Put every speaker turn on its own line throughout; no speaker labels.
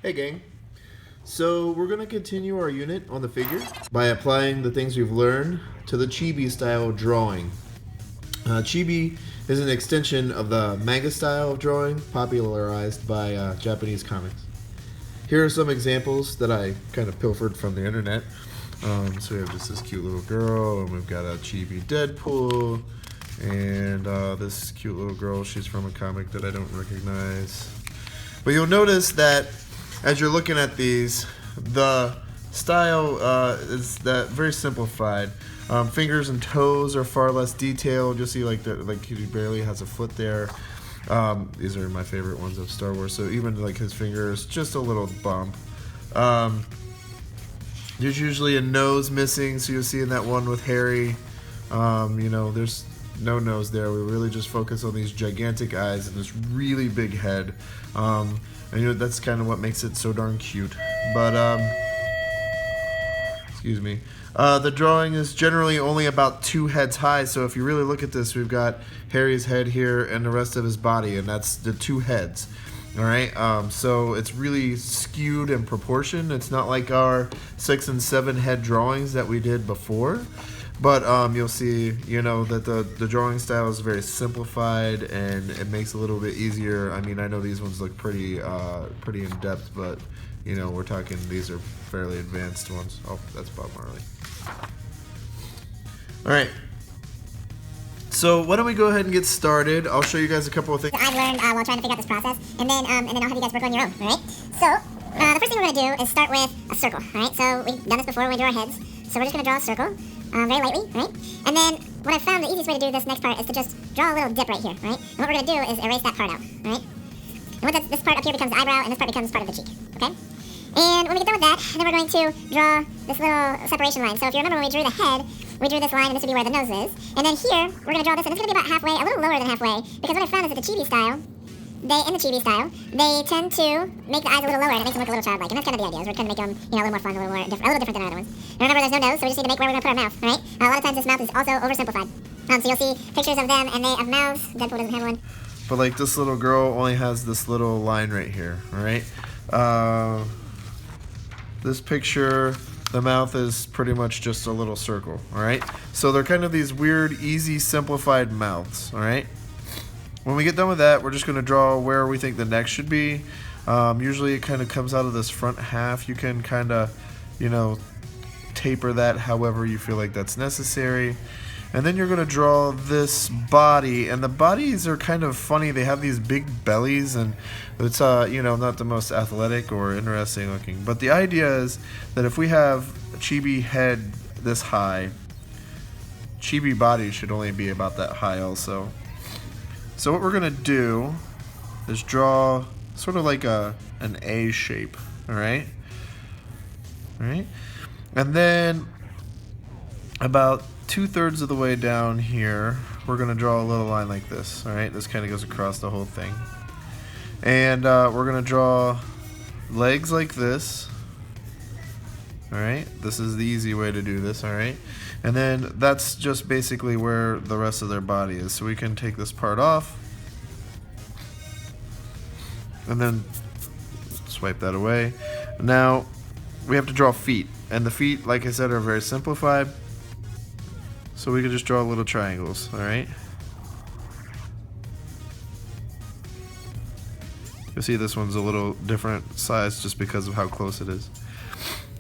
Hey gang. So we're going to continue our unit on the figure by applying the things we've learned to the Chibi style of drawing. Chibi is an extension of the manga style of drawing popularized by Japanese comics. Here are some examples that I kind of pilfered from the internet. So we have just this cute little girl, and we've got a Chibi Deadpool, and this cute little girl, she's from a comic that I don't recognize. But you'll notice that as you're looking at these, the style is that very simplified. Fingers and toes are far less detailed. You'll see like he barely has a foot there. These are my favorite ones of Star Wars. So even like his fingers, just a little bump. There's usually a nose missing, so you'll see in that one with Harry. There's no nose there. We really just focus on these gigantic eyes and this really big head. And that's kind of what makes it so darn cute. But excuse me. The drawing is generally only about 2 heads high, so if you really look at this, we've got Harry's head here and the rest of his body, and that's the 2 heads. Alright, so it's really skewed in proportion. It's not like our 6 and 7 head drawings that we did before. But you'll see, that the drawing style is very simplified, and it makes it a little bit easier. I mean, I know these ones look pretty in depth, but we're talking these are fairly advanced ones. Oh, that's Bob Marley. All right. So why don't we go ahead and get started? I'll show you guys a couple of things
I've learned while trying to figure out this process, and then I'll have you guys work on your own. All right. So the first thing we're gonna do is start with a circle. All right. So we've done this before when we do our heads. So we're just gonna draw a circle. Very lightly, right? And then what I found the easiest way to do this next part is to just draw a little dip right here, right? And what we're going to do is erase that part out, right? And what this part up here becomes the eyebrow, and this part becomes part of the cheek, okay? And when we get done with that, then we're going to draw this little separation line. So if you remember when we drew the head, we drew this line, and this would be where the nose is. And then here, we're going to draw this, and it's going to be about halfway, a little lower than halfway, because what I found is that the Chibi style, they tend to make the eyes a little lower, and it makes them look a little childlike. And that's kind of the idea, is we're trying to make them, a little more fun, a little different than our other ones. And remember, there's no nose, so we just need to make where we're going to put our mouth, right? A lot of times this mouth is also oversimplified. So you'll see pictures of them, and they have mouths. Deadpool doesn't have one.
But like this little girl only has this little line right here, all right? This picture, the mouth is pretty much just a little circle, all right? So they're kind of these weird, easy, simplified mouths, all right? When we get done with that, we're just going to draw where we think the neck should be. Usually it kind of comes out of this front half. You can kind of, taper that however you feel like that's necessary. And then you're going to draw this body. And the bodies are kind of funny. They have these big bellies, and it's, not the most athletic or interesting looking. But the idea is that if we have a Chibi head this high, Chibi body should only be about that high also. So what we're going to do is draw sort of like an A shape, all right? All right? And then about 2/3 of the way down here, we're going to draw a little line like this, all right? This kind of goes across the whole thing. And we're going to draw legs like this, all right? This is the easy way to do this, all right? And then that's just basically where the rest of their body is. So we can take this part off and then swipe that away. Now we have to draw feet. And the feet, like I said, are very simplified. So we can just draw little triangles, all right? You'll see this one's a little different size just because of how close it is.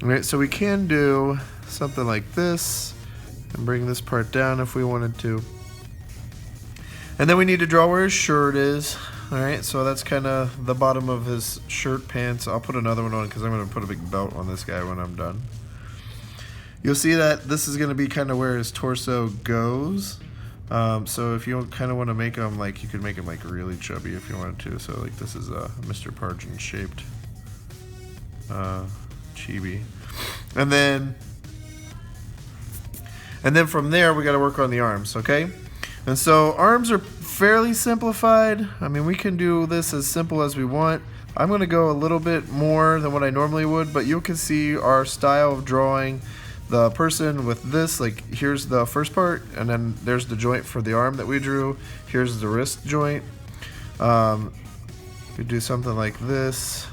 All right, so we can do something like this and bring this part down if we wanted to. And then we need to draw where his shirt is. Alright, so that's kind of the bottom of his shirt pants. I'll put another one on because I'm going to put a big belt on this guy when I'm done. You'll see that this is going to be kind of where his torso goes. So if you kind of want to make him like, you could make him like really chubby if you wanted to. So like this is a Mr. Pargin shaped Chibi. And then from there we got to work on the arms, okay? And so arms are fairly simplified. I mean, we can do this as simple as we want. I'm going to go a little bit more than what I normally would, but you can see our style of drawing the person with this. Like, here's the first part, and then there's the joint for the arm that we drew. Here's the wrist joint. We do something like this.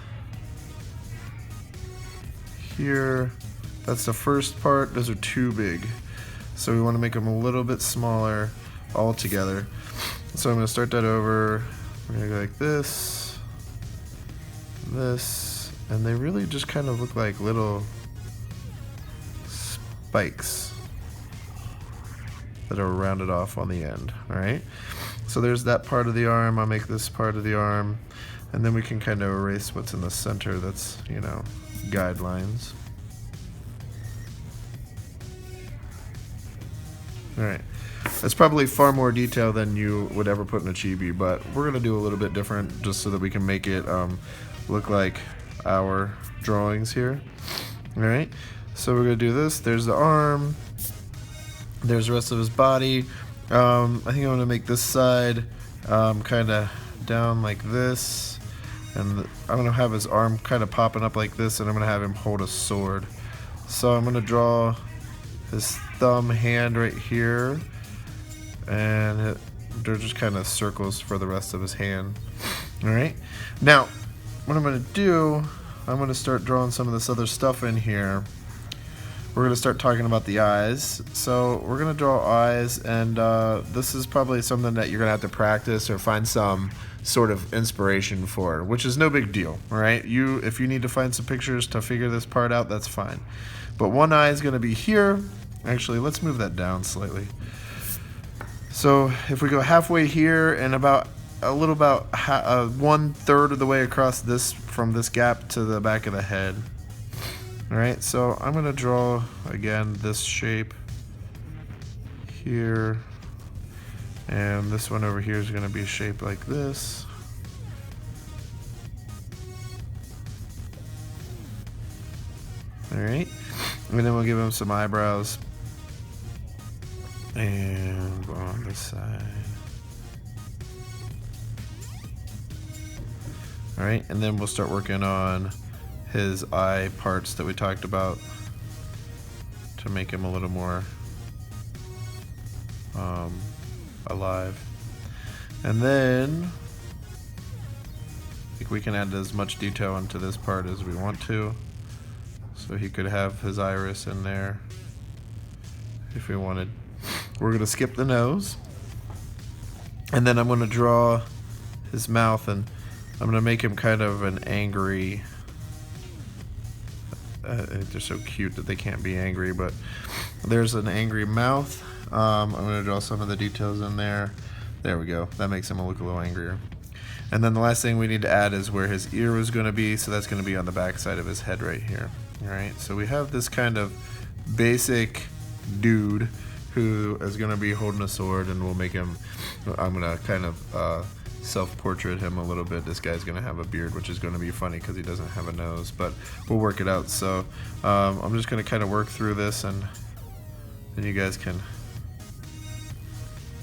here. That's the first part. Those are too big. So we want to make them a little bit smaller all together. So I'm going to start that over. We're going to go like this, and they really just kind of look like little spikes that are rounded off on the end. Alright, so there's that part of the arm. I'll make this part of the arm, and then we can kind of erase what's in the center that's, you know, guidelines. Alright, that's probably far more detail than you would ever put in a chibi, but we're going to do a little bit different just so that we can make it look like our drawings here. Alright, so we're going to do this. There's the arm, there's the rest of his body. I think I'm going to make this side kind of down like this, and I'm going to have his arm kind of popping up like this, and I'm going to have him hold a sword. So I'm going to draw his thumb hand right here, and they're just kind of circles for the rest of his hand. Alright, now what I'm going to do, I'm going to start drawing some of this other stuff in here. We're going to start talking about the eyes. So we're going to draw eyes, and this is probably something that you're going to have to practice or find some sort of inspiration for, which is no big deal. Alright, if you need to find some pictures to figure this part out, that's fine. But one eye is going to be here. Actually, let's move that down slightly. So if we go halfway here and about 1/3 of the way across this, from this gap to the back of the head. Alright, so I'm going to draw again this shape here, and this one over here is going to be shaped like this. Alright, and then we'll give him some eyebrows. And on this side. Alright, and then we'll start working on his eye parts that we talked about to make him a little more alive. And then I think we can add as much detail into this part as we want to. So he could have his iris in there if we wanted. We're going to skip the nose, and then I'm going to draw his mouth, and I'm going to make him kind of an angry, they're so cute that they can't be angry, but there's an angry mouth. I'm going to draw some of the details in there. There we go. That makes him look a little angrier. And then the last thing we need to add is where his ear was going to be, so that's going to be on the back side of his head right here. Alright, so we have this kind of basic dude who is going to be holding a sword, and we'll make him, I'm going to kind of self-portrait him a little bit. This guy's going to have a beard, which is going to be funny because he doesn't have a nose, but we'll work it out. So I'm just going to kind of work through this, and then you guys can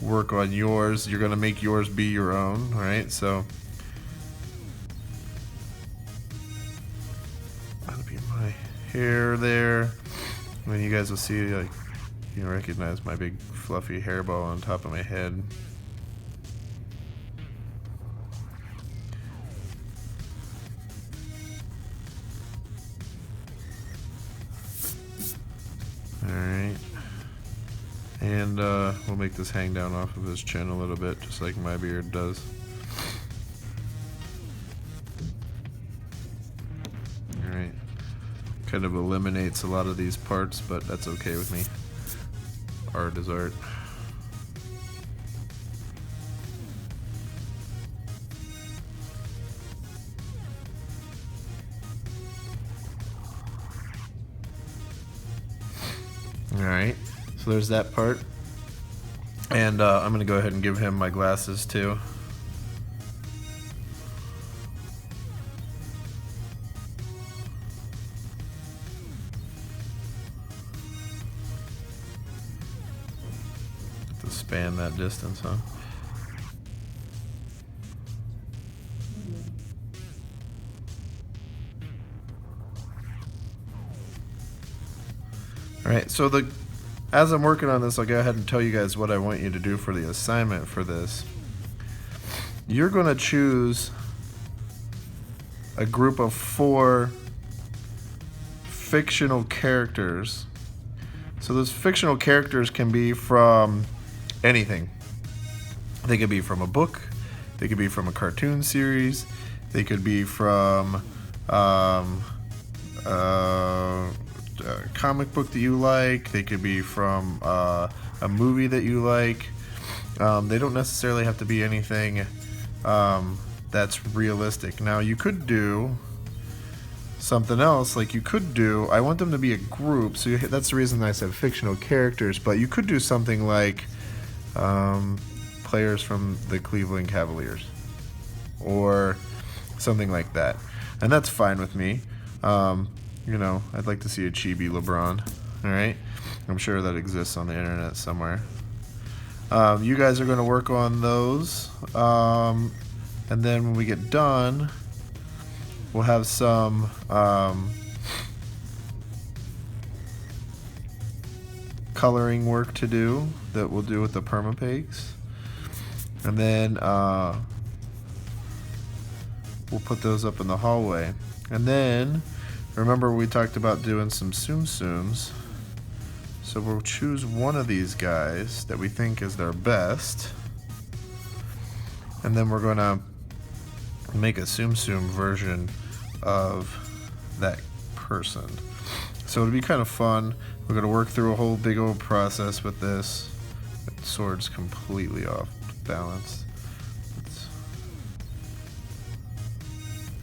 work on yours. You're going to make yours be your own, alright? So that'll be my hair there. And then you guys will see, like, you recognize my big fluffy hairball on top of my head. Alright. And we'll make this hang down off of his chin a little bit, just like my beard does. Alright. Kind of eliminates a lot of these parts, but that's okay with me. Art is art. Alright, so there's that part. And I'm going to go ahead and give him my glasses too. To span that distance, huh? Alright, so as I'm working on this, I'll go ahead and tell you guys what I want you to do for the assignment for this. You're going to choose a group of 4 fictional characters. So those fictional characters can be from anything. They could be from a book. They could be from a cartoon series. They could be from a comic book that you like. They could be from a movie that you like. They don't necessarily have to be anything that's realistic. Now, you could do something else. Like, you could do, I want them to be a group, so that's the reason I said fictional characters, but you could do something like players from the Cleveland Cavaliers or something like that, and that's fine with me. You know, I'd like to see a Chibi LeBron. All right, I'm sure that exists on the internet somewhere. You guys are going to work on those, and then when we get done, we'll have some coloring work to do that we'll do with the permapigs. And then we'll put those up in the hallway. And then, remember we talked about doing some Tsum Tsums. So we'll choose one of these guys that we think is their best. And then we're going to make a Tsum Tsum version of that person. So it'll be kind of fun. We're going to work through a whole big old process with this. The sword's completely off balance.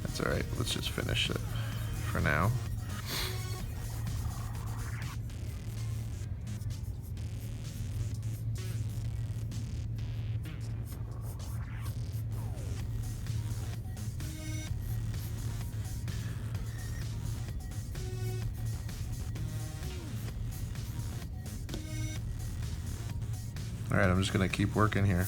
That's alright. Let's just finish it for now. Alright, I'm just going to keep working here.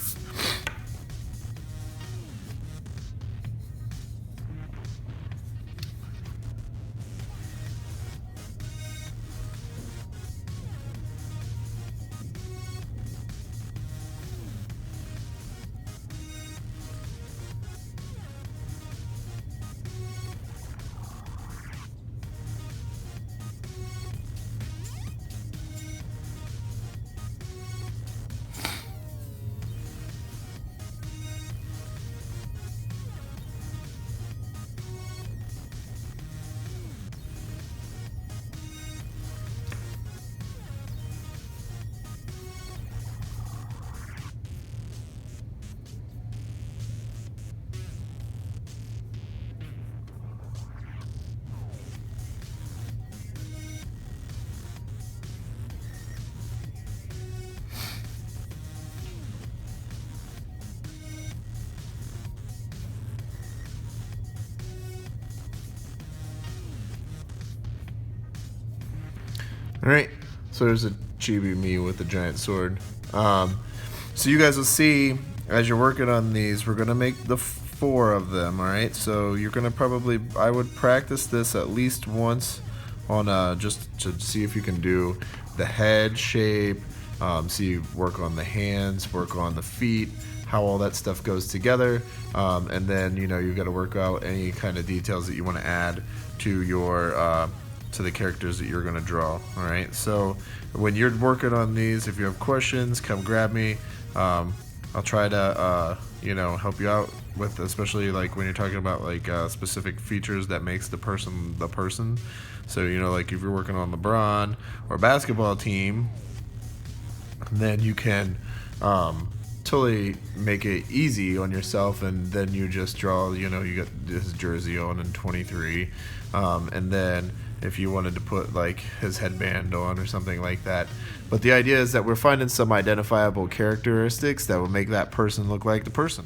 Alright, so there's a Chibi me with a giant sword. So you guys will see, as you're working on these, we're going to make the 4 of them, alright? So you're going to probably, I would practice this at least once on just to see if you can do the head shape, see, work on the hands, work on the feet, how all that stuff goes together, and then, you know, you've got to work out any kind of details that you want to add to your to the characters that you're going to draw. All right, so when you're working on these, if you have questions, come grab me. I'll try to you know, help you out with, especially like when you're talking about like specific features that makes the person the person. So, you know, like if you're working on LeBron or a basketball team, then you can totally make it easy on yourself, and then you just draw, you know, you got his jersey on in 23, and then if you wanted to put like his headband on or something like that. But the idea is that we're finding some identifiable characteristics that will make that person look like the person.